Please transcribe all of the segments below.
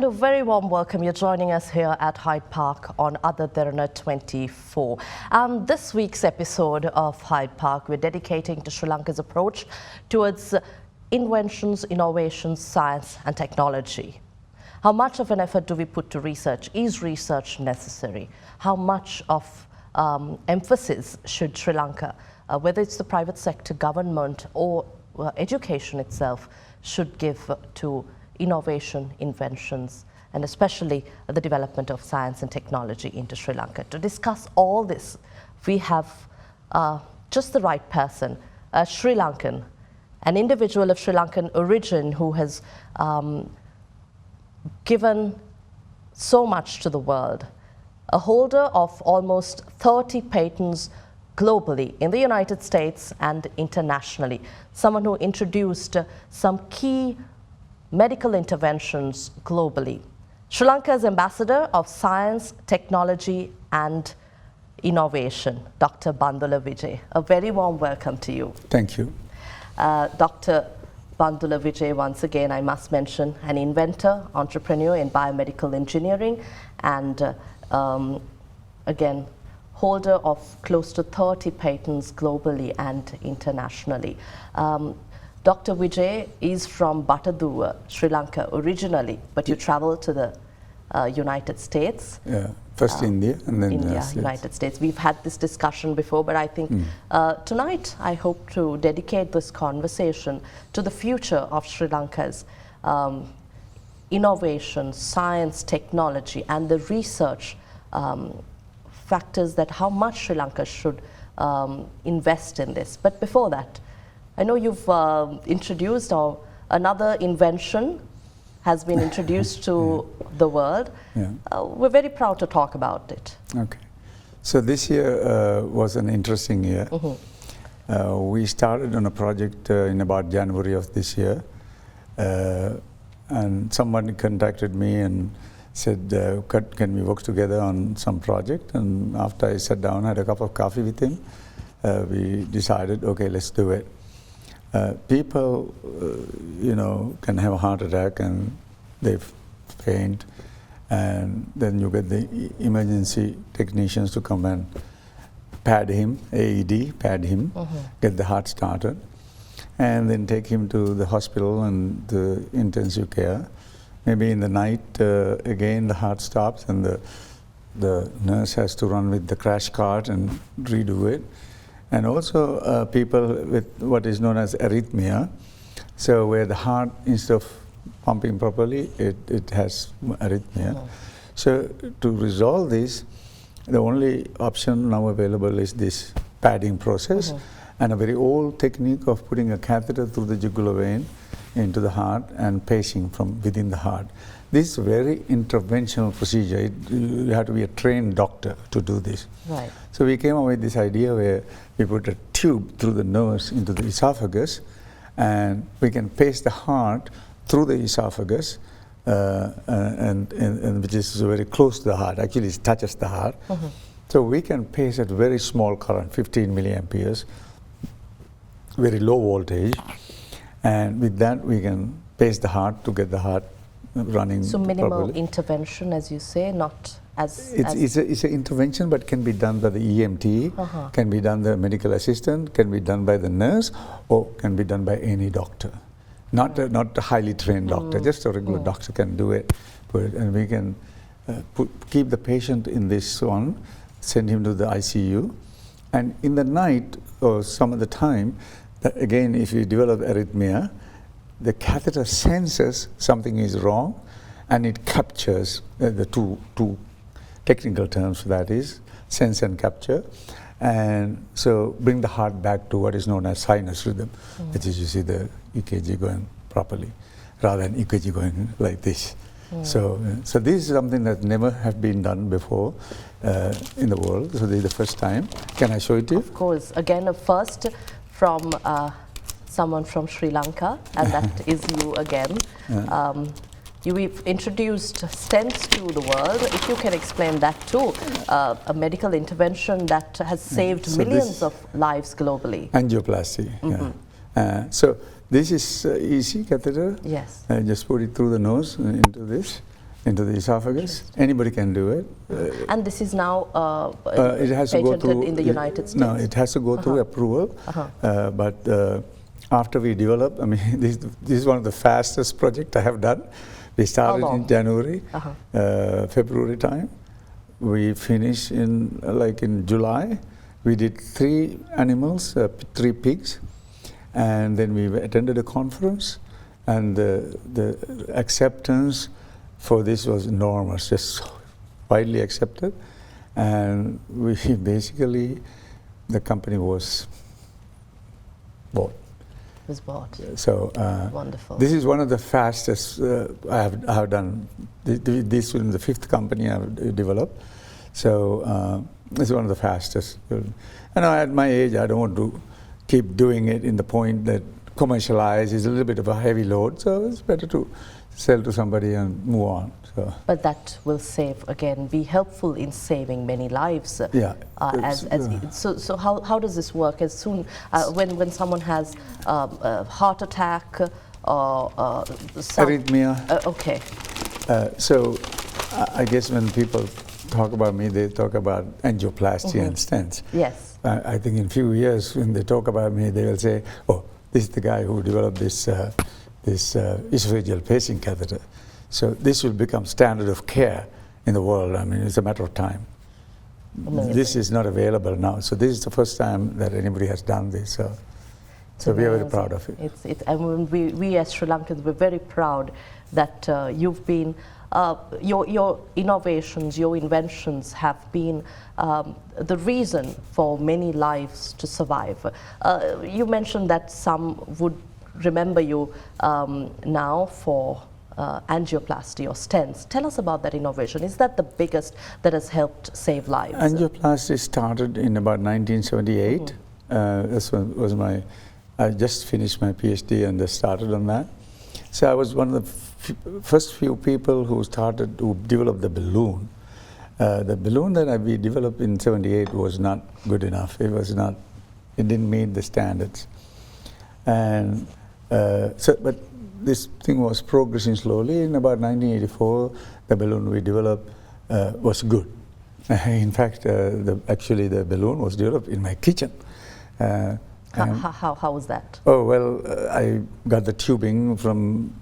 And a very warm welcome. You're joining us here at Hyde Park on Other Derana 24. This week's episode of Hyde Park, we're dedicating to Sri Lanka's approach towards inventions, innovations, science and technology. How much of an effort do we put to research? Is research necessary? How much of emphasis should Sri Lanka, whether it's the private sector, government or education itself, should give to innovation, inventions, and especially the development of science and technology into Sri Lanka? To discuss all this, we have just the right person, a Sri Lankan, an individual of Sri Lankan origin who has given so much to the world, a holder of almost 30 patents globally in the United States and internationally, someone who introduced some key medical interventions globally. Sri Lanka's Ambassador of Science, Technology and Innovation, Dr. Bandula Wijay. A very warm welcome to you. Thank you. Dr. Bandula Wijay, once again, I must mention, an inventor, entrepreneur in biomedical engineering, and again, holder of close to 30 patents globally and internationally. Dr. Wijay is from Batadua, Sri Lanka originally, but you traveled to the United States. Yeah, first India and then India, United States. We've had this discussion before, but I think tonight I hope to dedicate this conversation to the future of Sri Lanka's innovation, science, technology, and the research factors that how much Sri Lanka should invest in this. But before that, I know you've introduced another invention has been introduced to the world. Yeah. We're very proud to talk about it. Okay. So this year was an interesting year. We started on a project in about January of this year. And someone contacted me and said, can we work together on some project? And after I sat down, had a cup of coffee with him, we decided, okay, let's do it. People, can have a heart attack and they faint, and then you get the emergency technicians to come and pad him, AED, pad him, get the heart started, and then take him to the hospital and the intensive care. Maybe in the night, again, the heart stops and the nurse has to run with the crash cart and redo it. And also people with what is known as arrhythmia, so where the heart, instead of pumping properly, it has arrhythmia. So to resolve this, the only option now available is this padding process and a very old technique of putting a catheter through the jugular vein into the heart and pacing from within the heart. This is a very interventional procedure. You have to be a trained doctor to do this. Right. So we came up with this idea where we put a tube through the nose into the esophagus, and we can pace the heart through the esophagus, and which is very close to the heart. Actually, it touches the heart. So we can pace at very small current, 15 milliamperes, very low voltage, and with that we can pace the heart to get the heart running. So minimal properly. Intervention, as you say, not as... It's an intervention, but can be done by the EMT, can be done by the medical assistant, can be done by the nurse, or can be done by any doctor. Not a highly trained doctor, just a regular doctor can do it. And we can keep the patient in this one, send him to the ICU, and in the night or some of the time, again, if you develop arrhythmia, the catheter senses something is wrong, and it captures the two technical terms, that is sense and capture, and so bring the heart back to what is known as sinus rhythm, which is you see the EKG going properly, rather than EKG going like this. So this is something that never have been done before in the world. So this is the first time. Can I show it to you? Of course. Again, a first from someone from Sri Lanka, and that is you again. You've introduced stents to the world. If you can explain that too, a medical intervention that has saved millions of lives globally. Angioplasty, so this is easy catheter. Yes. Just put it through the nose into this, into the esophagus. Anybody can do it. And this is now It has to go patented through in the United States? No, it has to go through approval. But after we develop, I mean, this is one of the fastest projects I have done. We started in January, February time. We finished in July. We did 3 animals, 3 pigs, and then we attended a conference, and the acceptance for this was enormous, just widely accepted, and we basically, the company was bought. Was bought. So wonderful. This is one of the fastest I have done. This is the 5th company I have developed. So this is one of the fastest. And at my age, I don't want to keep doing it in the point that commercialize is a little bit of a heavy load. So it's better to sell to somebody and move on. So. But that will save, again, be helpful in saving many lives. Yeah. So how does this work? As soon when someone has a heart attack or arrhythmia. Okay. So I guess when people talk about me, they talk about angioplasty and stents. Yes. I think in a few years when they talk about me, they will say, oh, this is the guy who developed this esophageal pacing catheter. So this will become standard of care in the world. I mean, it's a matter of time. Amazing. This is not available now. So this is the first time that anybody has done this. So we are very proud of it. And we as Sri Lankans, we're very proud that you've been, your innovations, your inventions have been the reason for many lives to survive. You mentioned that some would remember you now for angioplasty or stents. Tell us about that innovation. Is that the biggest that has helped save lives? Angioplasty started in about 1978. This was I just finished my PhD and I started on that. So I was one of the first few people who developed the balloon. The balloon that we developed in 78 was not good enough. It didn't meet the standards. And but this thing was progressing slowly. In about 1984, the balloon we developed was good. In fact, actually the balloon was developed in my kitchen. How was that? Oh, well, I got the tubing from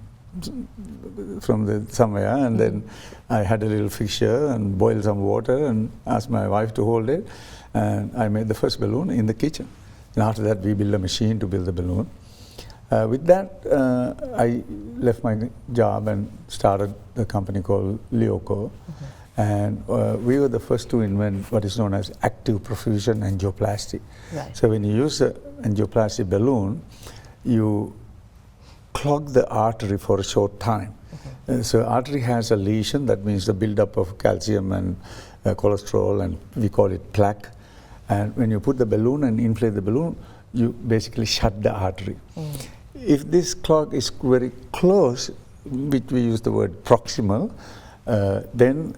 somewhere, and then I had a little fixture and boiled some water and asked my wife to hold it, and I made the first balloon in the kitchen. And after that, we built a machine to build the balloon. With that, I left my job and started a company called Lyoko. And we were the first to invent what is known as active perfusion angioplasty. Right. So when you use an angioplasty balloon, you clog the artery for a short time. So artery has a lesion, that means the buildup of calcium and cholesterol, and we call it plaque. And when you put the balloon and inflate the balloon, you basically shut the artery. If this clog is very close, which we use the word proximal, then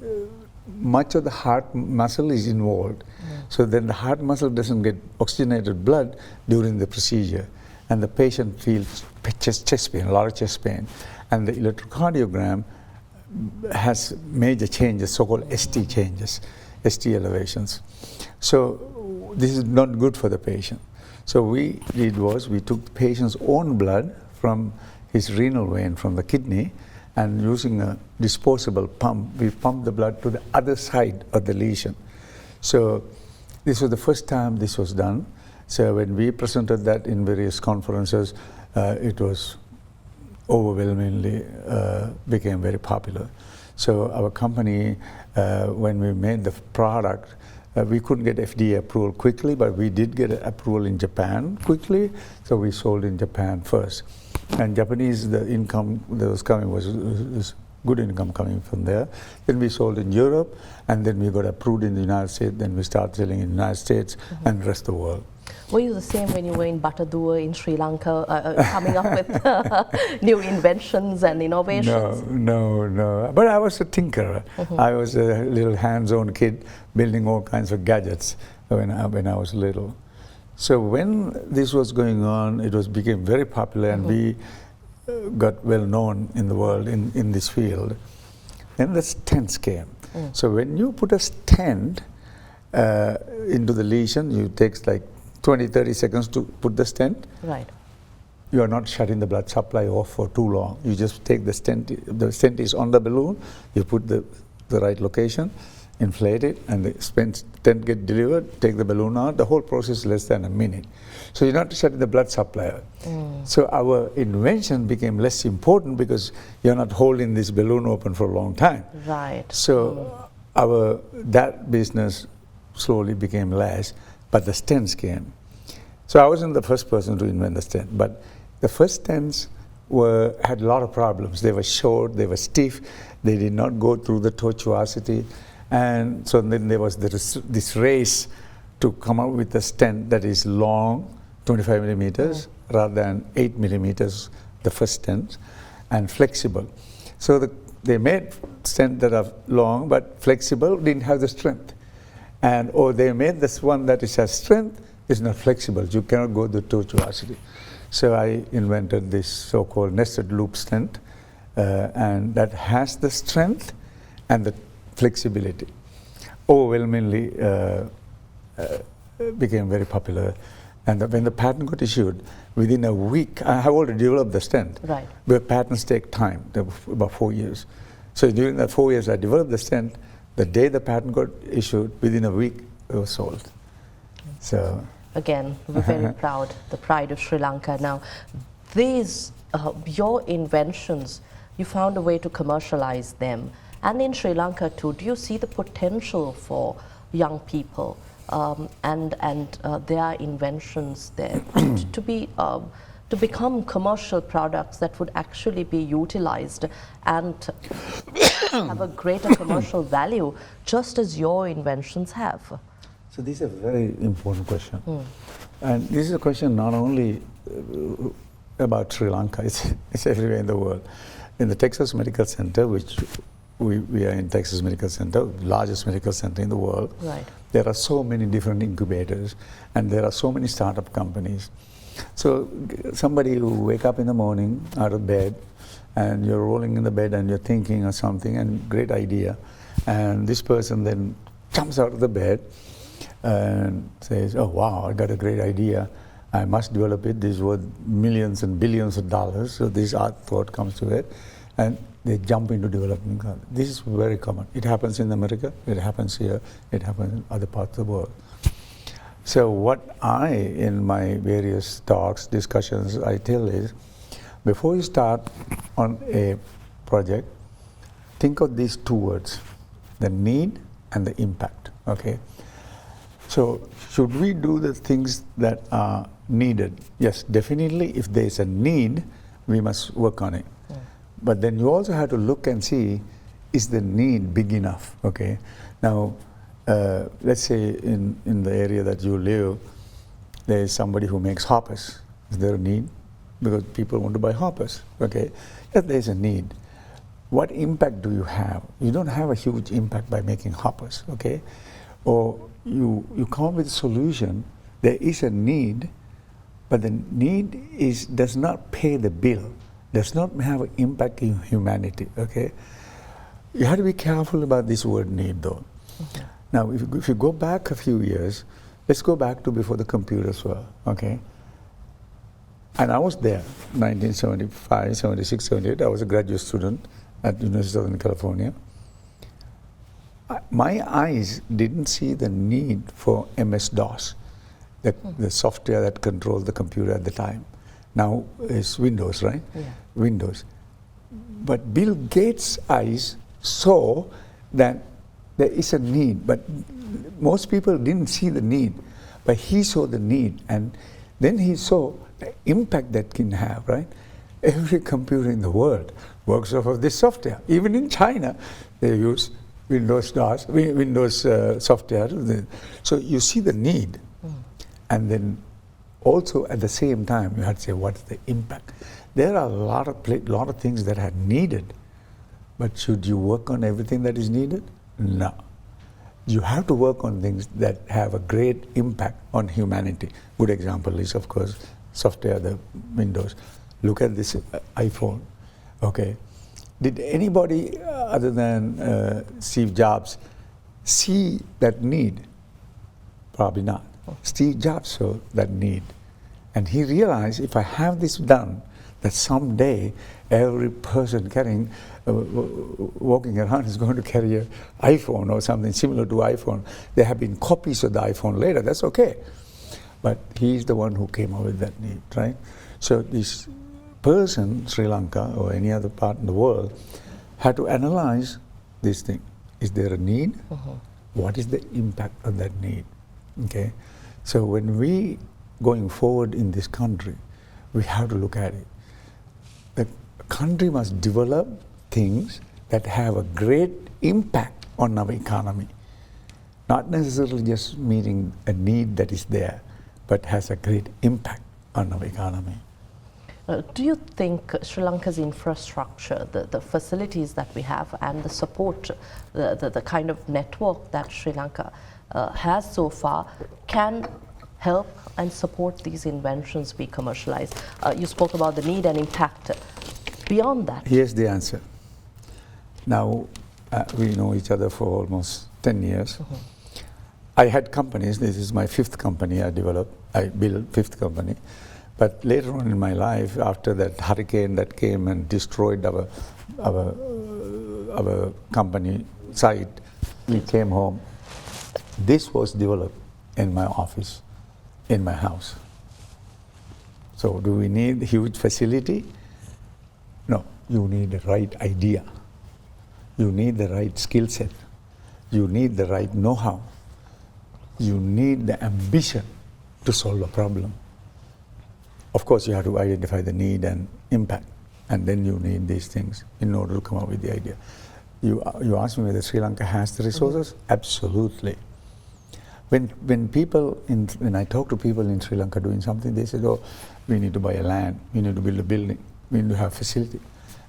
much of the heart muscle is involved. So then the heart muscle doesn't get oxygenated blood during the procedure, and the patient feels chest pain, a lot of chest pain. And the electrocardiogram has major changes, so-called ST changes, ST elevations. So this is not good for the patient. So we took the patient's own blood from his renal vein, from the kidney, and using a disposable pump, we pumped the blood to the other side of the lesion. So this was the first time this was done. So when we presented that in various conferences, it was overwhelmingly became very popular. So our company, when we made the product, we couldn't get FDA approval quickly, but we did get approval in Japan quickly, so we sold in Japan first. And Japanese, the income that was coming was good income coming from there. Then we sold in Europe, and then we got approved in the United States, then we started selling in the United States and the rest of the world. Were you the same when you were in Bandula in Sri Lanka, coming up with new inventions and innovations? No. But I was a tinkerer. I was a little hands-on kid building all kinds of gadgets when I was little. So when this was going on, it became very popular, and we got well known in the world in this field. Then the stents came. So when you put a stent into the lesion, it takes like 20-30 seconds to put the stent. Right. You are not shutting the blood supply off for too long. You just take the stent is on the balloon, you put the right location, inflate it, and the stent get delivered, take the balloon out. The whole process is less than a minute. So you're not shutting the blood supply. So our invention became less important because you're not holding this balloon open for a long time. Right. So that business slowly became less, but the stents came. So I wasn't the first person to invent the stent, but the first stents had a lot of problems. They were short, they were stiff, they did not go through the tortuosity. And so then there was this race to come up with a stent that is long, 25 millimeters, rather than 8 millimeters, the first stents, and flexible. So they made stents that are long but flexible, didn't have the strength. Or they made this one that has strength, is not flexible. You cannot go the tortuosity. So I invented this so-called nested loop stent, and that has the strength and the flexibility. Overwhelmingly became very popular. And when the patent got issued, within a week, I have already developed the stent. Right. But patents take time, about 4 years. So during that 4 years, I developed the stent. The day the patent got issued, within a week, it was sold. So again, we're very proud, the pride of Sri Lanka. Now, these, your inventions, you found a way to commercialize them. And in Sri Lanka too, do you see the potential for young people and their inventions there to become commercial products that would actually be utilized and have a greater commercial value, just as your inventions have? So this is a very important question. And this is a question not only about Sri Lanka, it's everywhere in the world. In the Texas Medical Center, which we are in Texas Medical Center, largest medical center in the world. Right. There are so many different incubators, and there are so many startup companies. So somebody who wake up in the morning out of bed, and you're rolling in the bed and you're thinking of something, and great idea, and this person then jumps out of the bed and says, oh wow, I got a great idea, I must develop it, this is worth millions and billions of dollars, so this art thought comes to it, and they jump into developing. This is very common. It happens in America, it happens here, it happens in other parts of the world. So what in my various talks, discussions, I tell is, before you start on a project, think of these two words, the need and the impact, okay? So should we do the things that are needed? Yes, definitely if there's a need, we must work on it. But then you also have to look and see, is the need big enough, okay? Now, let's say in the area that you live, there is somebody who makes hoppers. Is there a need? Because people want to buy hoppers, okay? Yes, there's a need. What impact do you have? You don't have a huge impact by making hoppers, okay? Or you come up with a solution, there is a need, but the need does not pay the bill, does not have an impact in humanity, okay? You have to be careful about this word need though. Okay. Now, if you go back a few years, let's go back to before the computers were, okay? And I was there, 1975, 76, 78, I was a graduate student at University of Southern California. My eyes didn't see the need for MS-DOS, the software that controlled the computer at the time. Now it's Windows, right? Yeah. Windows. But Bill Gates' eyes saw that there is a need, but most people didn't see the need, but he saw the need, and then he saw the impact that can have, right? Every computer in the world works off of this software. Even in China, they use Windows DOS, Windows software. So you see the need, and then also at the same time you have to say, what's the impact? There are a lot of things that are needed, but should you work on everything that is needed? No. You have to work on things that have a great impact on humanity. Good example is, of course, software, the Windows. Look at this iPhone, okay? Did anybody other than Steve Jobs see that need? Probably not. Steve Jobs saw that need. And he realized, if I have this done, that someday every person carrying, walking around is going to carry an iPhone or something similar to iPhone. There have been copies of the iPhone later, that's okay. But he's the one who came up with that need, right? So this person, Sri Lanka or any other part in the world, had to analyze this thing. Is there a need? What is the impact of that need? Okay, so when we going forward in this country, we have to look at it. The country must develop things that have a great impact on our economy, not necessarily just meeting a need that is there, but has a great impact on our economy. Do you think Sri Lanka's infrastructure, the facilities that we have and the support, the kind of network that Sri Lanka has so far can help and support these inventions be commercialized? You spoke about the need and impact. Beyond that? Here's the answer. Now, we know each other for almost 10 years. I had companies, this is my 5th company I built 5th company. But later on in my life, after that hurricane that came and destroyed our company site, we came home. This was developed in my office, in my house. So do we need a huge facility? No, you need the right idea. You need the right skill set. You need the right know-how. You need the ambition to solve a problem. Of course, you have to identify the need and impact, and then you need these things in order to come up with the idea. You asked me whether Sri Lanka has the resources? Absolutely. When I talk to people in Sri Lanka doing something, they said, oh, we need to buy a land, we need to build a building, we need to have a facility.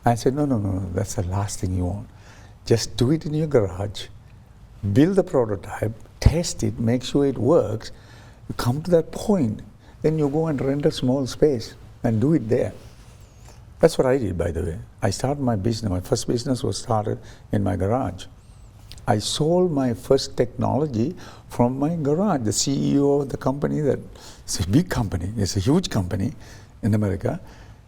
I said, no, that's the last thing you want. Just do it in your garage, build the prototype, test it, make sure it works. You come to that point, then you go and rent a small space and do it there. That's what I did, by the way. I started my business. My first business was started in my garage. I sold my first technology from my garage. The CEO of the company, it's a big company, it's a huge company in America.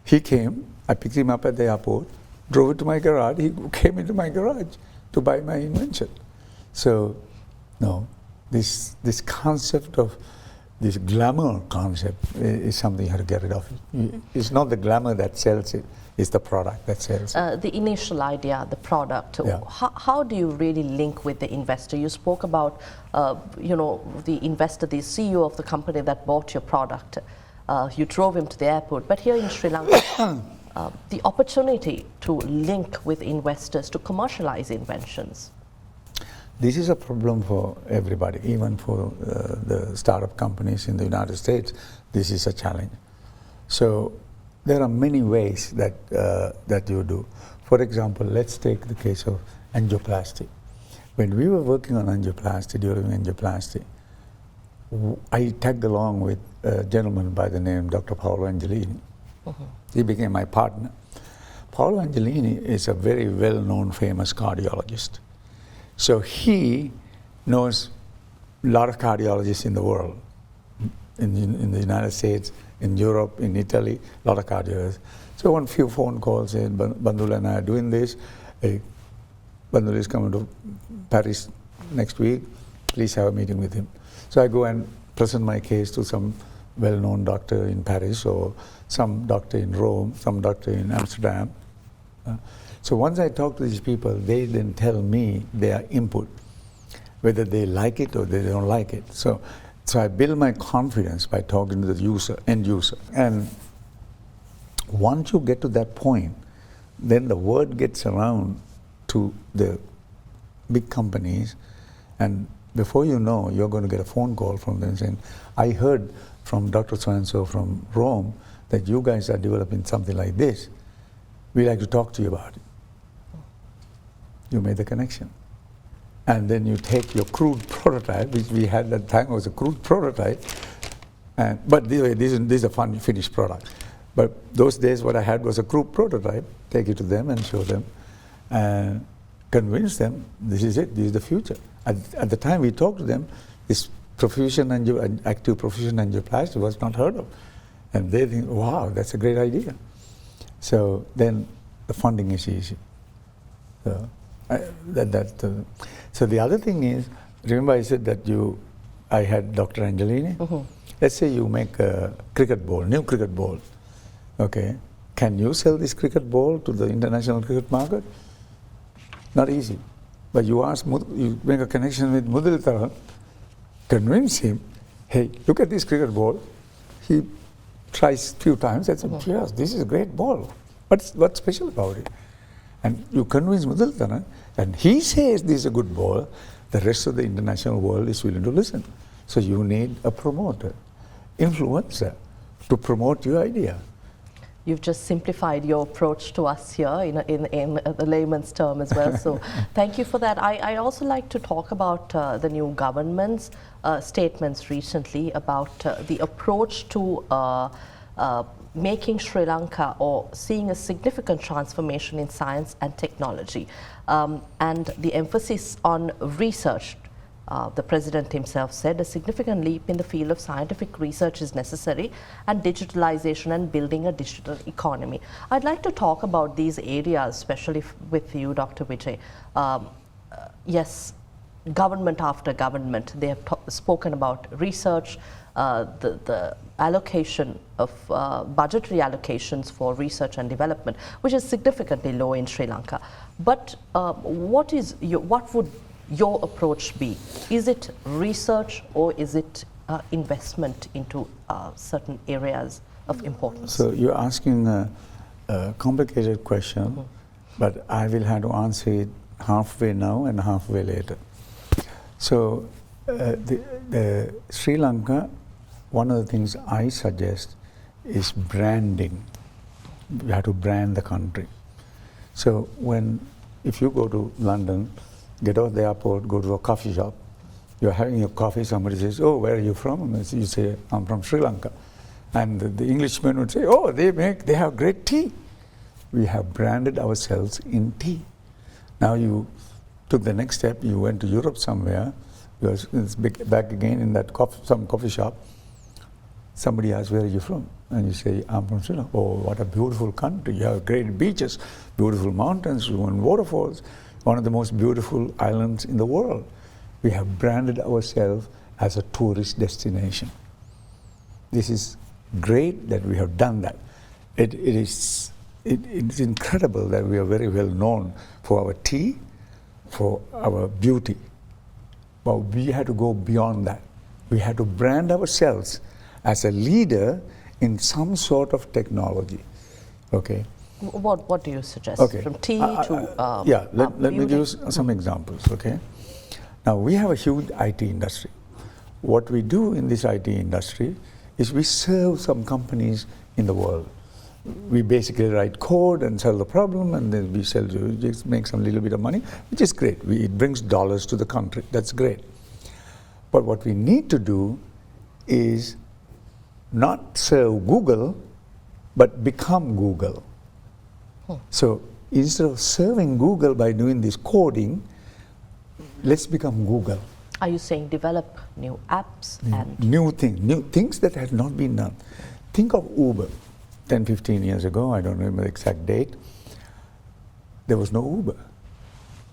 He came, I picked him up at the airport, drove it to my garage, he came into my garage to buy my invention. So, no, this concept of, this glamour concept is something you have to get rid of. It's not the glamour that sells it, it's the product that sells it. The initial idea, the product, Yeah. how do you really link with the investor? You spoke about, the investor, the CEO of the company that bought your product. You drove him to the airport. But here in Sri Lanka, the opportunity to link with investors to commercialize inventions. This is a problem for everybody, even for the startup companies in the United States. This is a challenge. So there are many ways that you do. For example, let's take the case of angioplasty. When we were working on angioplasty, during angioplasty, I tagged along with a gentleman by the name Dr. Paolo Angelini. He became my partner. Paolo Angelini is a very well-known, famous cardiologist. So he knows a lot of cardiologists in the world, in the United States, in Europe, in Italy, a lot of cardiologists. So one few phone calls said, Bandula and I are doing this. Bandula is coming to Paris next week. Please have a meeting with him. So I go and present my case to some well-known doctor in Paris or some doctor in Rome, some doctor in Amsterdam. So once I talk to these people, they then tell me their input, whether they like it or they don't like it. So I build my confidence by talking to the end user. And once you get to that point, then the word gets around to the big companies, and before you know, you're going to get a phone call from them saying, I heard from Dr. So-and-so from Rome that you guys are developing something like this. We'd like to talk to you about it. You made the connection. And then you take your crude prototype, which we had at the time was a crude prototype, but this is a fun finished product. But those days what I had was a crude prototype, take it to them and show them. and convince them this is it, this is the future. At the time we talked to them, this active profusion angioplasty was not heard of. And they think, wow, that's a great idea. So then the funding is easy. So, so the other thing is, remember I said that I had Dr. Angelini? Mm-hmm. Let's say you make a cricket ball, new cricket ball. Okay, can you sell this cricket ball to the international cricket market? Not easy. But you make a connection with Mudalitaran, convince him, hey, look at this cricket ball. He tries a few times and says, yes, this is a great ball. What's special about it? And you convince Mudalitaran, and he says this is a good ball, the rest of the international world is willing to listen. So you need a promoter, influencer, to promote your idea. You've just simplified your approach to us here in the layman's term as well. So thank you for that. I also like to talk about the new government's statements recently about the approach to making Sri Lanka or seeing a significant transformation in science and technology, and the emphasis on research. The President himself said a significant leap in the field of scientific research is necessary, and digitalization and building a digital economy. I'd like to talk about these areas, especially with you, Dr. Wijay. Yes, government after government, they have spoken about research, the allocation of budgetary allocations for research and development, which is significantly low in Sri Lanka. But what would your approach be? Is it research or is it investment into certain areas of importance? So you're asking a complicated question, but I will have to answer it halfway now and halfway later. So the Sri Lanka, one of the things I suggest is branding. You have to brand the country. So if you go to London, get off the airport, go to a coffee shop, you're having your coffee, somebody says, oh, where are you from? And you say, I'm from Sri Lanka. And the Englishman would say, oh, they have great tea. We have branded ourselves in tea. Now you took the next step, you went to Europe somewhere, back again in that some coffee shop, somebody asks, where are you from? And you say, I'm from Sri Lanka. Oh, what a beautiful country. You have great beaches, beautiful mountains, and waterfalls. One of the most beautiful islands in the world. We have branded ourselves as a tourist destination. This is great that we have done that. It's incredible that we are very well known for our tea, for our beauty. But we had to go beyond that. We had to brand ourselves as a leader in some sort of technology. Okay. What do you suggest? Okay. From tea to let me give some examples. Okay. Now we have a huge IT industry. What we do in this IT industry is we serve some companies in the world. We basically write code and sell the problem, and then we sell to just make some little bit of money, which is great. It brings dollars to the country. That's great. But what we need to do is not serve Google, but become Google. So instead of serving Google by doing this coding, let's become Google. Are you saying develop new apps and new things that had not been done? Think of Uber. 10, 15 years ago, I don't remember the exact date, there was no Uber.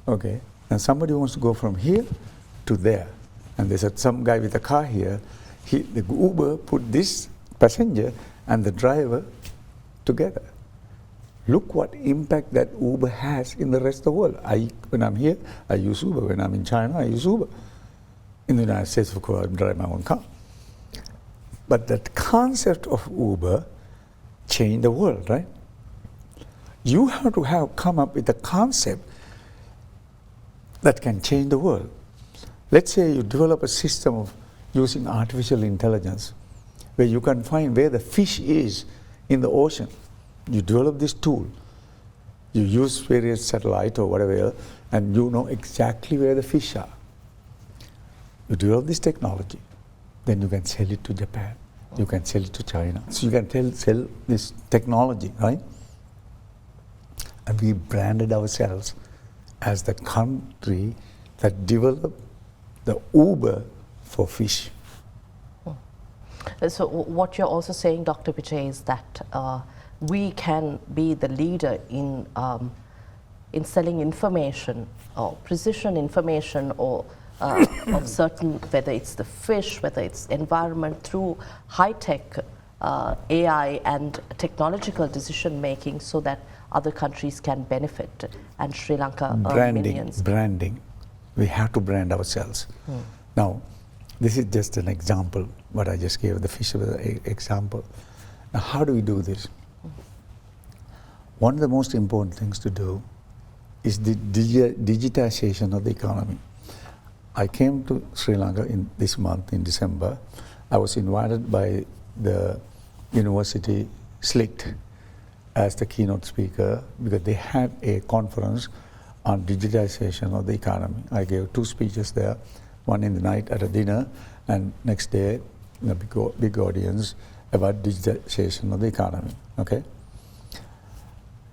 Okay, and somebody wants to go from here to there, and there's some guy with a car here. The Uber put this passenger and the driver together. Look what impact that Uber has in the rest of the world. When I'm here, I use Uber. When I'm in China, I use Uber. In the United States, of course, I drive my own car. But that concept of Uber changed the world, right? You have to come up with a concept that can change the world. Let's say you develop a system of using artificial intelligence where you can find where the fish is in the ocean. You develop this tool, you use various satellites or whatever, and you know exactly where the fish are. You develop this technology, then you can sell it to Japan, you can sell it to China. So you can sell this technology, right? And we branded ourselves as the country that developed the Uber for fish. So what you're also saying, Dr. Wijay, is that we can be the leader in selling information or precision information or of certain, whether it's the fish, whether it's environment, through high-tech AI and technological decision making, so that other countries can benefit and Sri Lanka millions. Branding. We have to brand ourselves. Now, this is just an example, what I just gave, the fish example. Now, how do we do this? One of the most important things to do is the digitization of the economy. I came to Sri Lanka in this month, in December. I was invited by the university SLICT as the keynote speaker because they had a conference on digitization of the economy. I gave 2 speeches there, one in the night at a dinner, and next day in a big audience about digitization of the economy. Okay?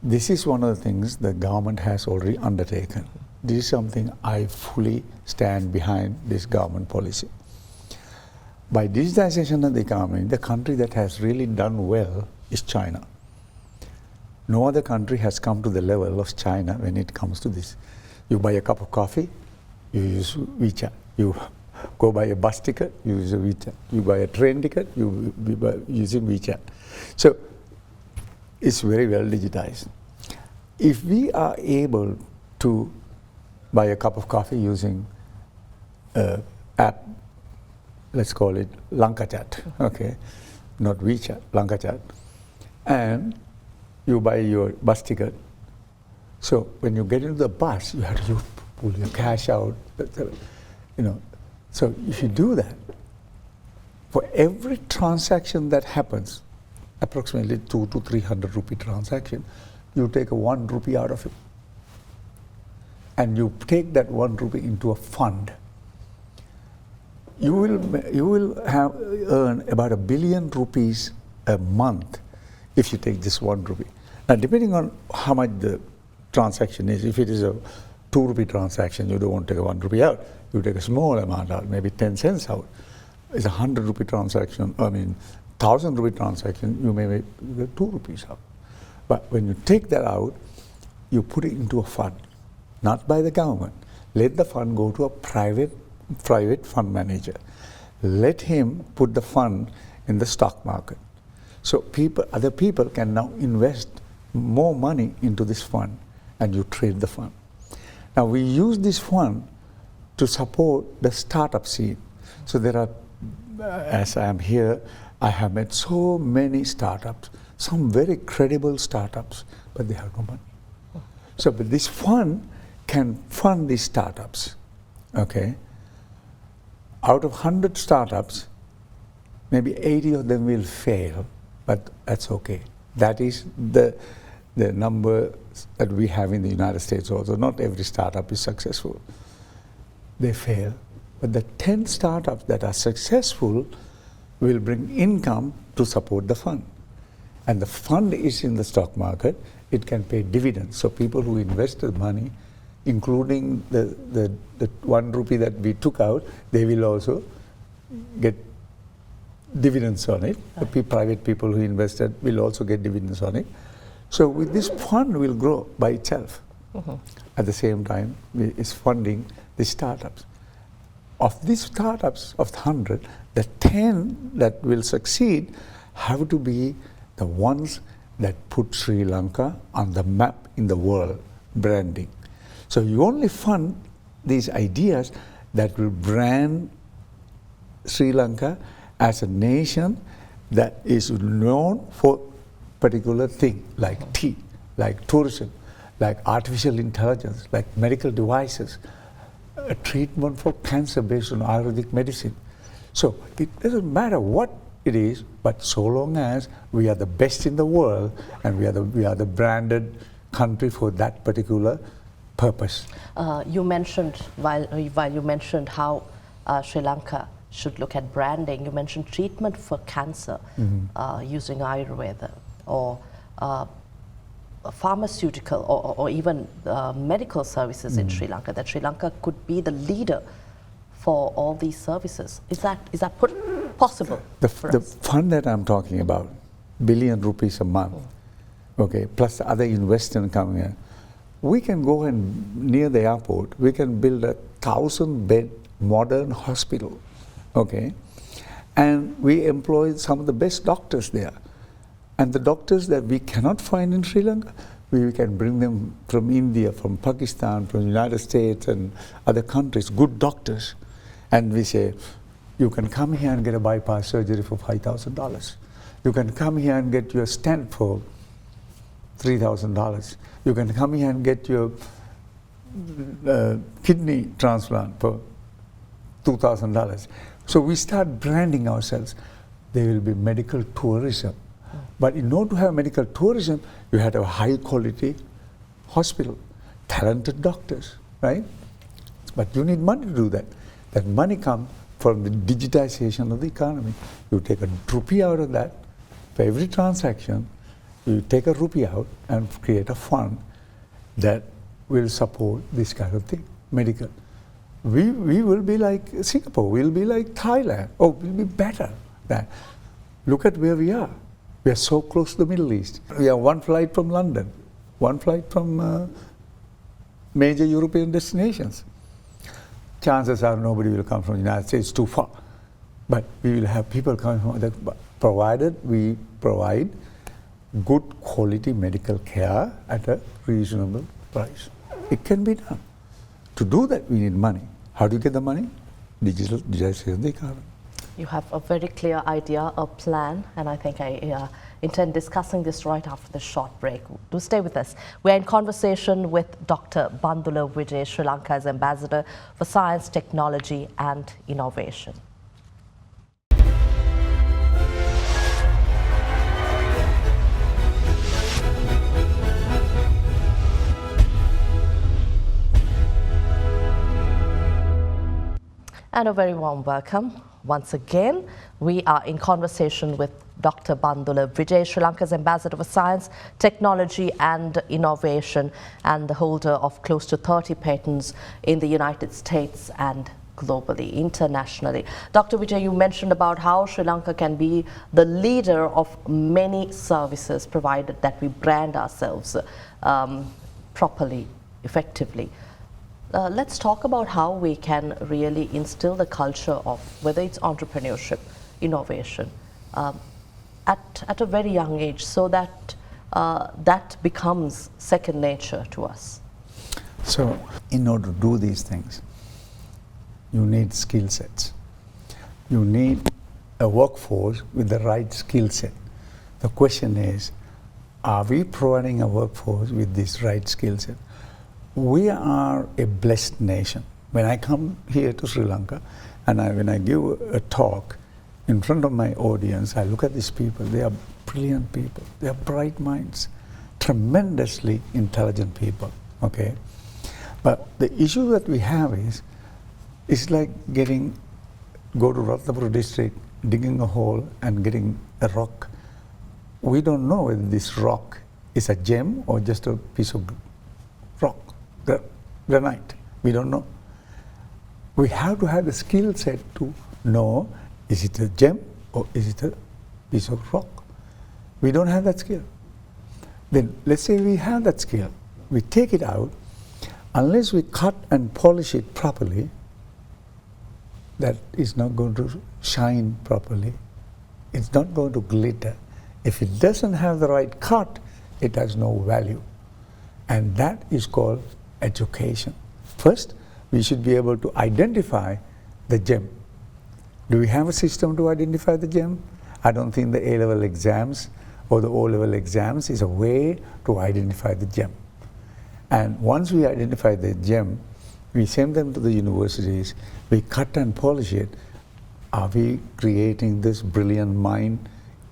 This is one of the things the government has already undertaken. This is something I fully stand behind, this government policy. By digitization of the economy, the country that has really done well is China. No other country has come to the level of China when it comes to this. You buy a cup of coffee, you use WeChat. You go buy a bus ticket, you use a WeChat. You buy a train ticket, you using WeChat. So it's very well digitized. If we are able to buy a cup of coffee using app, let's call it LankaChat, okay, not WeChat, LankaChat, and you buy your bus ticket. So when you get into the bus, you have to pull your cash out, you know. So if you do that, for every transaction that happens, approximately 200 to 300 rupee transaction, you take a 1 rupee out of it. And you take that 1 rupee into a fund. You will earn about 1 billion rupees a month if you take this 1 rupee. Now, depending on how much the transaction is, if it is a 2 rupee transaction, you don't want to take a 1 rupee out. You take a small amount out, maybe 10 cents out. It's a 100 rupee transaction, 1,000 rupee transaction, you may make 2 rupees out. But when you take that out, you put it into a fund, not by the government. Let the fund go to a private fund manager. Let him put the fund in the stock market. So other people can now invest more money into this fund, and you trade the fund. Now we use this fund to support the startup scene. So there are, as I am here, I have met so many startups, some very credible startups, but they have no money. So but this fund can fund these startups, okay? Out of 100 startups, maybe 80 of them will fail, but that's okay. That is the number that we have in the United States also. Not every startup is successful. They fail. But the 10 startups that are successful will bring income to support the fund. And the fund is in the stock market. It can pay dividends. So people who invested money, including the 1 rupee that we took out, they will also get dividends on it. Right. The private people who invested will also get dividends on it. So with this fund will grow by itself. At the same time, it's funding the startups. Of these startups, of the 100, the 10 that will succeed have to be the ones that put Sri Lanka on the map in the world, branding. So you only fund these ideas that will brand Sri Lanka as a nation that is known for particular thing, like tea, like tourism, like artificial intelligence, like medical devices, a treatment for cancer based on Ayurvedic medicine. So it doesn't matter what it is, but so long as we are the best in the world and we are the branded country for that particular purpose. You mentioned, while you mentioned how Sri Lanka should look at branding, you mentioned treatment for cancer using Ayurveda or pharmaceutical or even medical services in Sri Lanka, that Sri Lanka could be the leader for all these services. Is that possible? The fund that I'm talking about, billion rupees a month, okay, plus the other investors coming in, we can go and near the airport, we can build a 1,000-bed modern hospital, okay, and we employ some of the best doctors there. And the doctors that we cannot find in Sri Lanka, we can bring them from India, from Pakistan, from the United States and other countries, good doctors. And we say, you can come here and get a bypass surgery for $5,000. You can come here and get your stent for $3,000. You can come here and get your kidney transplant for $2,000. So we start branding ourselves. There will be medical tourism. But in order to have medical tourism, you have to have a high quality hospital, talented doctors, right? But you need money to do that. That money comes from the digitization of the economy. You take a rupee out of that. For every transaction, you take a rupee out and create a fund that will support this kind of thing, medical. We will be like Singapore, we'll be like Thailand. Oh, we'll be better than. Look at where we are. We are so close to the Middle East. We have one flight from London, one flight from major European destinations. Chances are nobody will come from the United States, too far. But we will have people coming from other, provided we provide good quality medical care at a reasonable price. It can be done. To do that, we need money. How do you get the money? Digitalization of the economy. You have a very clear idea, a plan, and I think I intend discussing this right after the short break. Do stay with us. We're in conversation with Dr. Bandula Wijay, Sri Lanka's Ambassador for Science, Technology and Innovation. And a very warm welcome. Once again, we are in conversation with Dr. Bandula Wijay, Sri Lanka's Ambassador for Science, Technology and Innovation, and the holder of close to 30 patents in the United States and globally, internationally. Dr. Wijay, you mentioned about how Sri Lanka can be the leader of many services, provided that we brand ourselves properly, effectively. Let's talk about how we can really instill the culture of whether it's entrepreneurship, innovation, at a very young age, so that that becomes second nature to us. So, in order to do these things, you need skill sets. You need a workforce with the right skill set. The question is, are we providing a workforce with this right skill set? We are a blessed nation. When I come here to Sri Lanka and when I give a talk in front of my audience, I look at these people. They are brilliant people. They are bright minds, tremendously intelligent people, okay? But the issue that we have is, it's like go to Ratnapura district, digging a hole and getting a rock. We don't know whether this rock is a gem or just a piece of rock. Granite. We don't know. We have to have the skill set to know, is it a gem or is it a piece of rock? We don't have that skill. Then let's say we have that skill. We take it out. Unless we cut and polish it properly, that is not going to shine properly. It's not going to glitter. If it doesn't have the right cut, it has no value. And that is called education. First, we should be able to identify the gem. Do we have a system to identify the gem? I don't think the A-level exams or the O-level exams is a way to identify the gem. And once we identify the gem, we send them to the universities, we cut and polish it. Are we creating this brilliant mind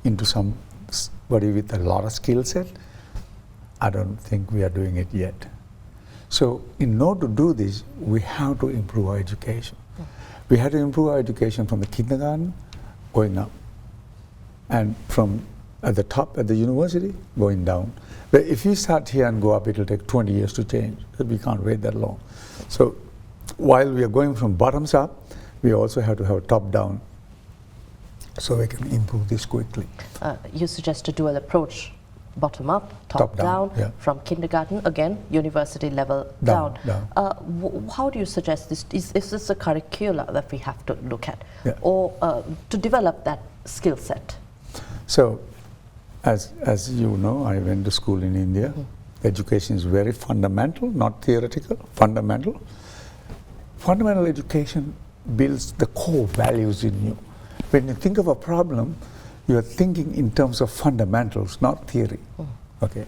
into somebody with a lot of skill set? I don't think we are doing it yet. So in order to do this, we have to improve our education. We have to improve our education from the kindergarten going up, and from at the top at the university going down. But if you start here and go up, it will take 20 years to change. We can't wait that long. So while we are going from bottoms up, we also have to have a top down so we can improve this quickly. You suggest a dual approach, bottom up, top down, yeah. from kindergarten, again, university level Down. How do you suggest this? Is this a curricula that we have to look at? Yeah. Or to develop that skill set? So, as you know, I went to school in India. Education is very fundamental, not theoretical, fundamental. Fundamental education builds the core values in you. When you think of a problem, you are thinking in terms of fundamentals, not theory. Okay.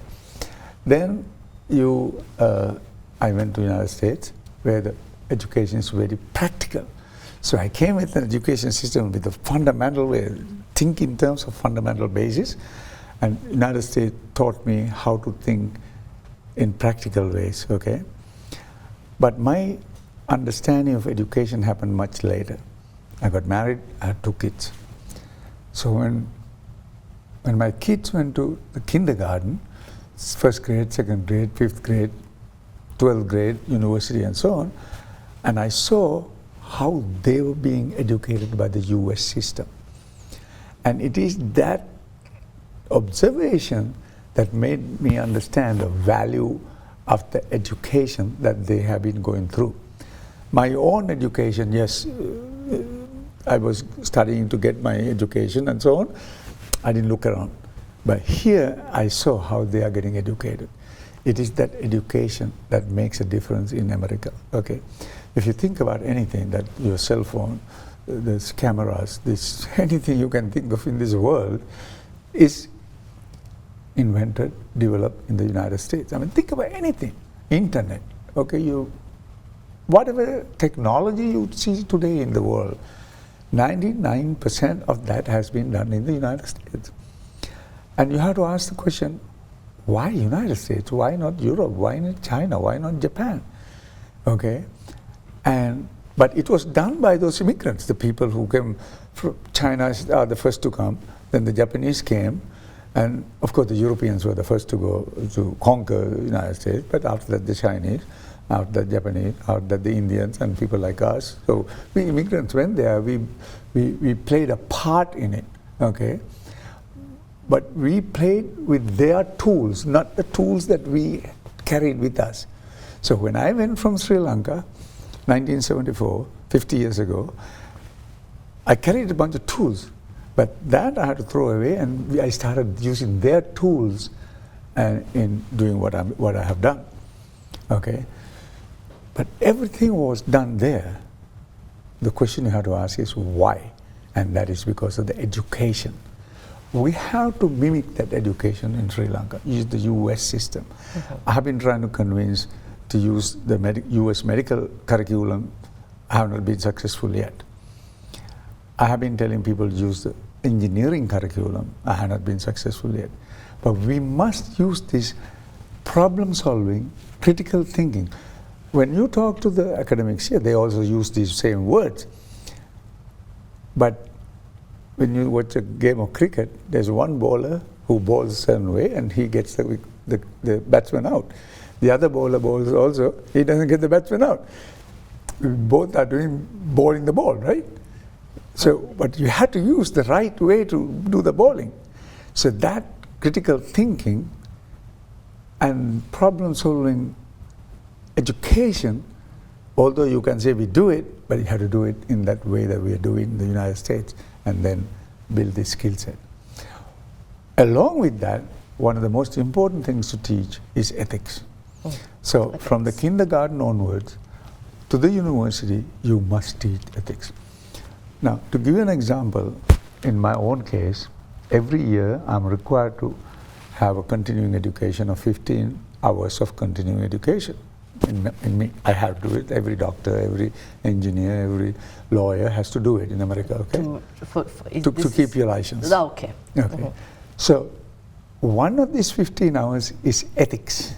Then I went to the United States, where the education is very practical. So I came with an education system with a fundamental way, think in terms of fundamental basis, and the United States taught me how to think in practical ways. Okay. But my understanding of education happened much later. I got married, I had 2 kids. So when my kids went to the kindergarten, 1st grade, 2nd grade, 5th grade, 12th grade, university and so on, and I saw how they were being educated by the US system. And it is that observation that made me understand the value of the education that they have been going through. My own education, yes, I was studying to get my education and so on. I didn't look around. But here I saw how they are getting educated. It is that education that makes a difference in America. Okay. If you think about anything, that your cell phone, there's cameras, this anything you can think of in this world is invented, developed in the United States. I mean, think about anything. Internet. Okay, whatever technology you see today in the world, 99% of that has been done in the United States. And you have to ask the question, why United States? Why not Europe? Why not China? Why not Japan? Okay? But it was done by those immigrants, the people who came from China are the first to come, then the Japanese came, and of course the Europeans were the first to go to conquer the United States, but after that the Chinese, after the Japanese, after the Indians and people like us. So we immigrants went there, we played a part in it, okay? But we played with their tools, not the tools that we carried with us. So when I went from Sri Lanka, 1974, 50 years ago, I carried a bunch of tools, but that I had to throw away, and I started using their tools in doing what I have done, okay? But everything was done there. The question you have to ask is why? And that is because of the education. We have to mimic that education in Sri Lanka, use the US system. I have been trying to convince to use the US medical curriculum. I have not been successful yet. I have been telling people to use the engineering curriculum. I have not been successful yet. But we must use this problem solving, critical thinking. When you talk to the academics here, they also use these same words. But when you watch a game of cricket, there's one bowler who bowls a certain way and he gets the batsman out. The other bowler bowls also, he doesn't get the batsman out. Both are bowling the ball, right? So, but you have to use the right way to do the bowling. So that critical thinking and problem solving education, although you can say we do it, but you have to do it in that way that we are doing in the United States, and then build this skill set. Along with that, one of the most important things to teach is ethics. So ethics. From the kindergarten onwards to the university, you must teach ethics. Now, to give you an example, in my own case, every year I'm required to have a continuing education of 15 hours of continuing education. In me, I have to do it. Every doctor, every engineer, every lawyer has to do it in America, okay? To keep your license. Okay. Okay. So, one of these 15 hours is ethics.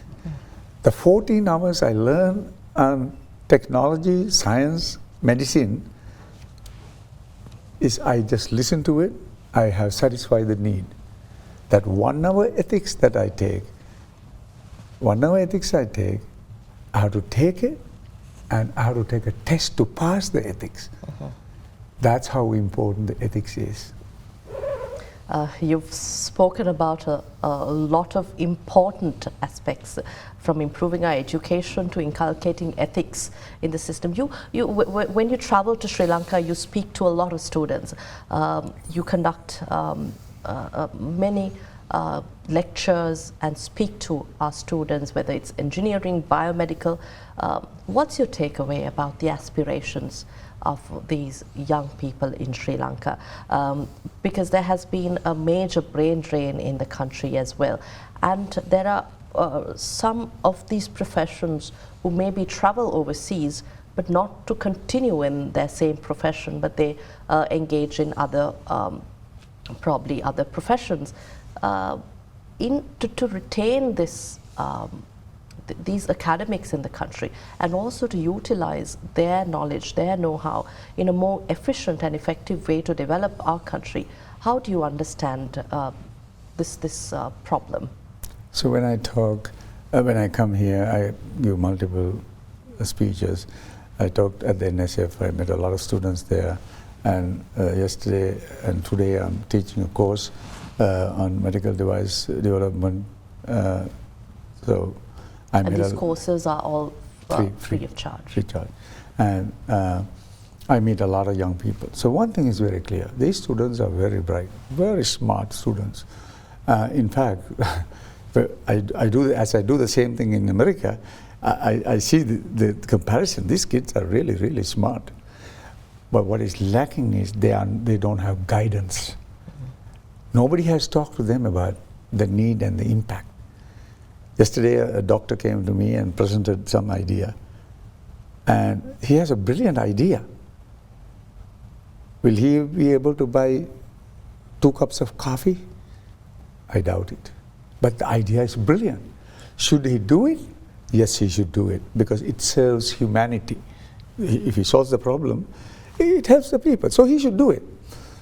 The 14 hours I learn on technology, science, medicine, is I just listen to it, I have satisfied the need. That 1 hour ethics that I take whatever ethics I take, I have to take it and I have to take a test to pass the ethics. That's how important the ethics is. You've spoken about a lot of important aspects, from improving our education to inculcating ethics in the system. When you travel to Sri Lanka, you speak to a lot of students. You conduct many lectures and speak to our students, whether it's engineering, biomedical. What's your takeaway about the aspirations of these young people in Sri Lanka? Because there has been a major brain drain in the country as well, and there are some of these professions who maybe travel overseas but not to continue in their same profession, but they engage in other probably other professions to retain this these academics in the country, and also to utilize their knowledge, their know-how in a more efficient and effective way to develop our country. How do you understand this problem? So when I talk, when I come here, I give multiple speeches. I talked at the NSF, I met a lot of students there, and yesterday and today I'm teaching a course on medical device development. And these courses are all free of charge. Free charge. And I meet a lot of young people. So one thing is very clear. These students are very bright, very smart students. In fact, I do the same thing in America, I see the comparison. These kids are really, really smart. But what is lacking is they don't have guidance. Nobody has talked to them about the need and the impact. Yesterday, a doctor came to me and presented some idea. And he has a brilliant idea. Will he be able to buy 2 cups of coffee? I doubt it. But the idea is brilliant. Should he do it? Yes, he should do it, because it serves humanity. If he solves the problem, it helps the people. So he should do it.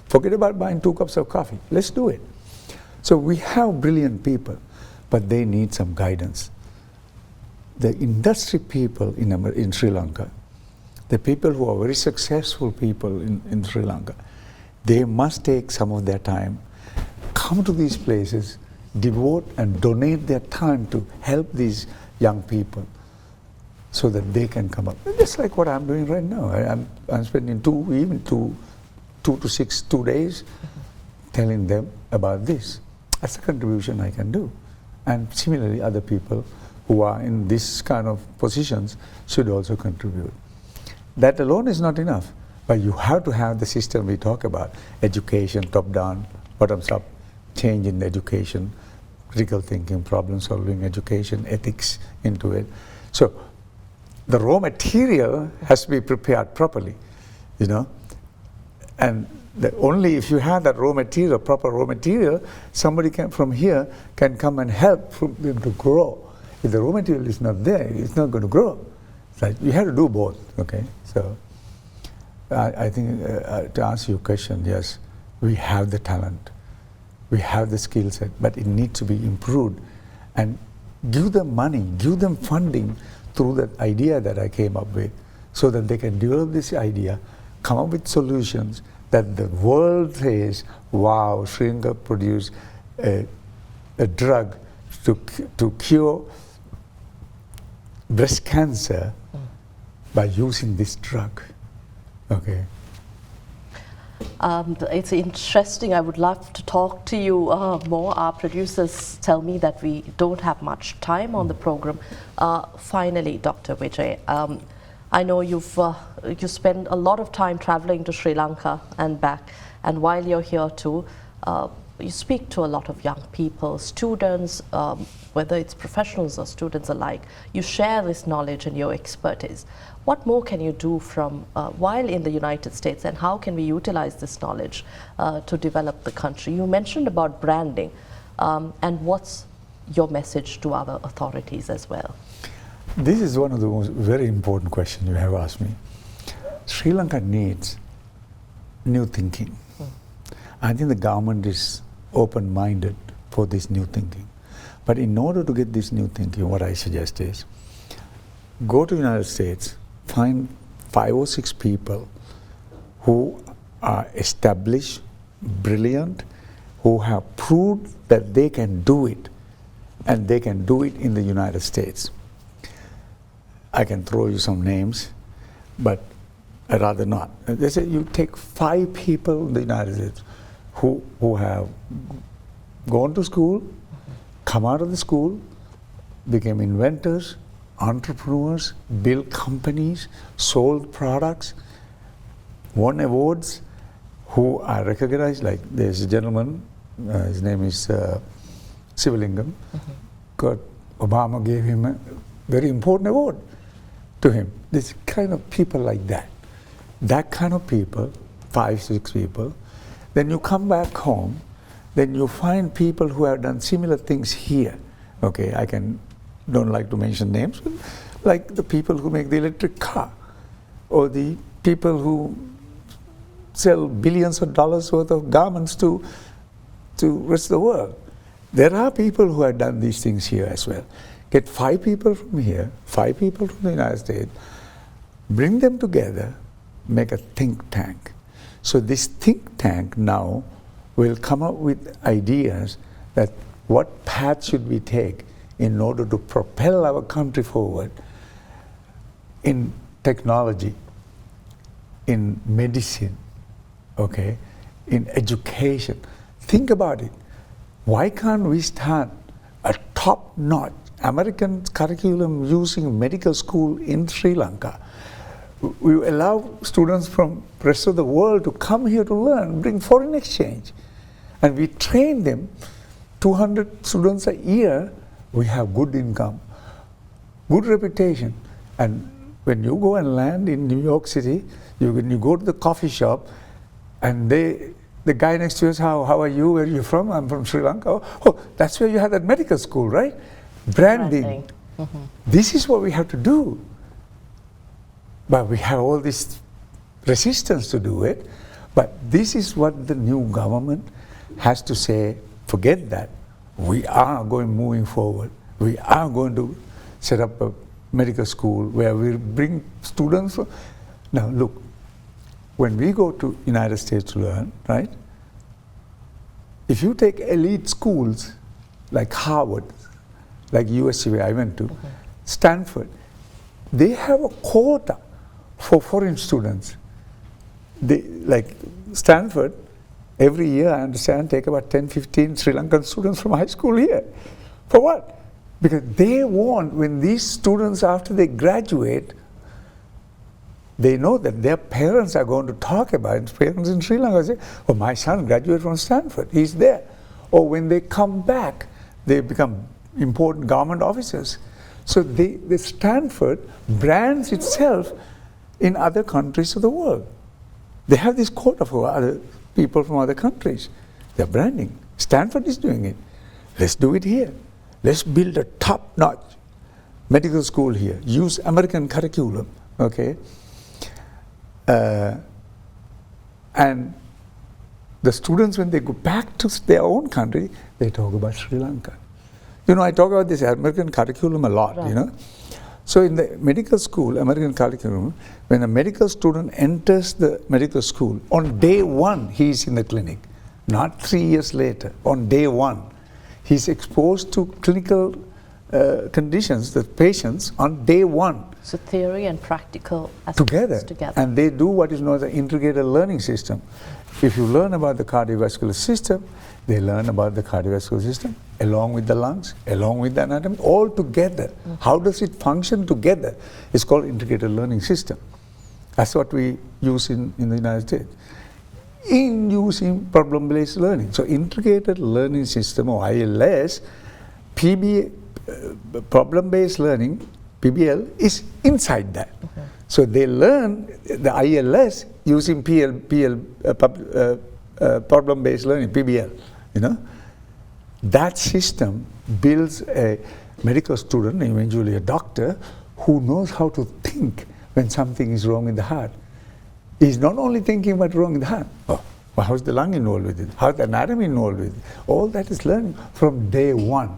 Forget about buying 2 cups of coffee. Let's do it. So we have brilliant people, but they need some guidance. The industry people in Sri Lanka, the people who are very successful people in Sri Lanka, they must take some of their time, come to these places, devote and donate their time to help these young people so that they can come up. Just like what I'm doing right now. I'm spending 2 days telling them about this. That's a contribution I can do. And similarly, other people who are in this kind of positions should also contribute. That alone is not enough, but you have to have the system we talk about: education, top-down, bottoms-up, change in education, critical thinking, problem-solving education, ethics into it. So the raw material has to be prepared properly, you know, and only if you have that raw material, proper raw material, somebody from here can come and help them to grow. If the raw material is not there, it's not going to grow. Right? You have to do both. Okay, so I think to answer your question, yes, we have the talent, we have the skill set, but it needs to be improved, and give them money, give them funding through that idea that I came up with, so that they can develop this idea, come up with solutions that the world says, wow, Sri Lanka produced a drug to cure breast cancer by using this drug. Okay. It's interesting. I would love to talk to you more. Our producers tell me that we don't have much time on the program. Finally, Dr. Wijay, I know you spend a lot of time traveling to Sri Lanka and back, and while you're here too, you speak to a lot of young people, students, whether it's professionals or students alike. You share this knowledge and your expertise. What more can you do from while in the United States, and how can we utilize this knowledge to develop the country? You mentioned about branding, and what's your message to other authorities as well? This is one of the most very important questions you have asked me. Sri Lanka needs new thinking. I think the government is open-minded for this new thinking. But in order to get this new thinking, what I suggest is, go to the United States, find 5 or 6 people who are established, brilliant, who have proved that they can do it, and they can do it in the United States. I can throw you some names, but I'd rather not. They say you take 5 people in the United States who have gone to school, come out of the school, became inventors, entrepreneurs, built companies, sold products, won awards, who are recognized. Like there's a gentleman, his name is Sri Lankan. Obama gave him a very important award to him. There's kind of people like that. That kind of people, 5, 6 people. Then you come back home, then you find people who have done similar things here. Okay, don't like to mention names, but like the people who make the electric car, or the people who sell billions of dollars worth of garments to rest of the world. There are people who have done these things here as well. Get 5 people from here, 5 people from the United States, bring them together, make a think tank. So this think tank now will come up with ideas that what path should we take in order to propel our country forward in technology, in medicine, okay, in education. Think about it. Why can't we start a top-notch American curriculum using medical school in Sri Lanka? We allow students from the rest of the world to come here to learn, bring foreign exchange. And we train them, 200 students a year, we have good income, good reputation. And when you go and land in New York City, when you go to the coffee shop, and the guy next to us, how are you, where are you from? I'm from Sri Lanka. Oh, that's where you had that medical school, right? Branding. Mm-hmm. This is what we have to do. But we have all this resistance to do it. But this is what the new government has to say, forget that. We are moving forward. We are going to set up a medical school where we bring students. Now look, when we go to United States to learn, right? If you take elite schools like Harvard, like USC where I went to, Stanford, they have a quota for foreign students. Like Stanford, every year I understand take about 10, 15 Sri Lankan students from high school here. For what? Because they want, when these students after they graduate, they know that their parents are going to talk about it. Parents in Sri Lanka say, oh, my son graduated from Stanford, he's there. Or when they come back, they become important government officers. So the Stanford brands itself in other countries of the world. They have this quota for other people from other countries. They're branding. Stanford is doing it. Let's do it here. Let's build a top-notch medical school here. Use American curriculum, okay? And the students, when they go back to their own country, they talk about Sri Lanka. You know, I talk about this American curriculum a lot, right. You know. So in the medical school, American curriculum, when a medical student enters the medical school, on day 1, he's in the clinic, not 3 years later. On day 1, he's exposed to clinical conditions, the patients, on day 1. So theory and practical together. And they do what is known as an integrated learning system. If you learn about the cardiovascular system, they learn about the cardiovascular system along with the lungs, along with the anatomy, all together. Mm-hmm. How does it function together? It's called integrated learning system. That's what we use in the United States. In using problem-based learning. So integrated learning system, or ILS, problem-based learning, PBL, is inside that. Okay. So they learn the ILS using problem-based learning, PBL, you know. That system builds a medical student, eventually a doctor, who knows how to think when something is wrong in the heart. He's not only thinking about wrong in the heart. Oh, well, how's the lung involved with it? How's the anatomy involved with it? All that is learning from day 1.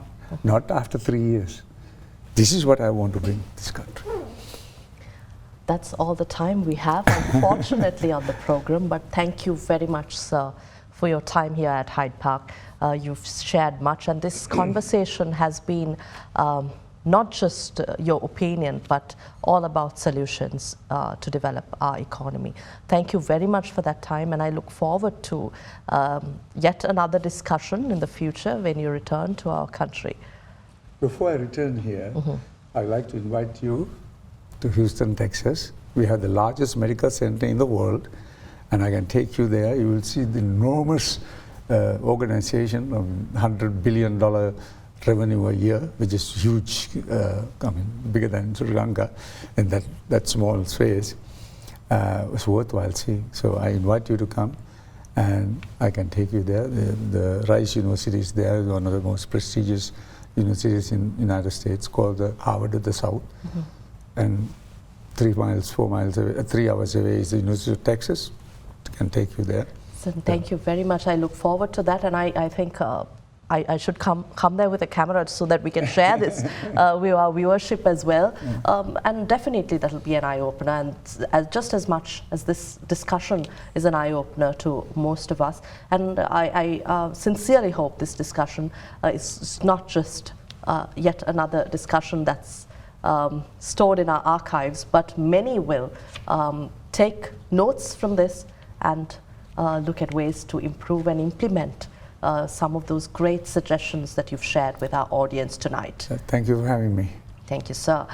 not after 3 years. This is what I want to bring to this country. That's all the time we have, unfortunately, on the program, but thank you very much, sir, for your time here at Hyde Park. You've shared much, and this conversation has been not just your opinion, but all about solutions to develop our economy. Thank you very much for that time, and I look forward to yet another discussion in the future when you return to our country. Before I return here, I'd like to invite you to Houston, Texas. We have the largest medical center in the world, and I can take you there. You will see the enormous organization of $100 billion revenue a year, which is huge, I mean, bigger than Sri Lanka, in that small space. It's worthwhile seeing. So I invite you to come, and I can take you there. The Rice University is there, one of the most prestigious universities in the United States, called the Harvard of the South. And 3 miles, 4 miles away, 3 hours away is the University of Texas. Can take you there. So thank you very much. I look forward to that, and I think I should come there with a camera so that we can share this with our viewership as well. And definitely that'll be an eye-opener, and just as much as this discussion is an eye-opener to most of us. And I sincerely hope this discussion is not just yet another discussion that's stored in our archives, but many will take notes from this and look at ways to improve and implement some of those great suggestions that you've shared with our audience tonight. Thank you for having me. Thank you, sir.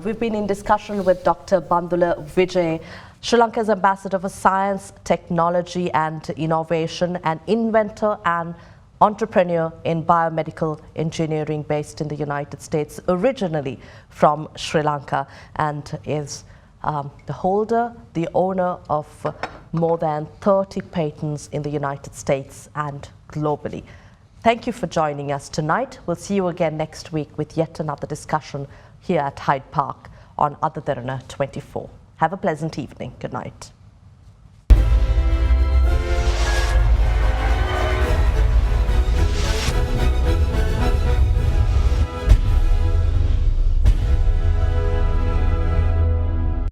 We've been in discussion with Dr. Bandula Wijay, Sri Lanka's Ambassador for Science, Technology and Innovation, an inventor and entrepreneur in biomedical engineering based in the United States, originally from Sri Lanka, and is the holder, the owner of more than 30 patents in the United States and globally. Thank you for joining us tonight. We'll see you again next week with yet another discussion here at Hyde Park on At Derana 24. Have a pleasant evening. Good night.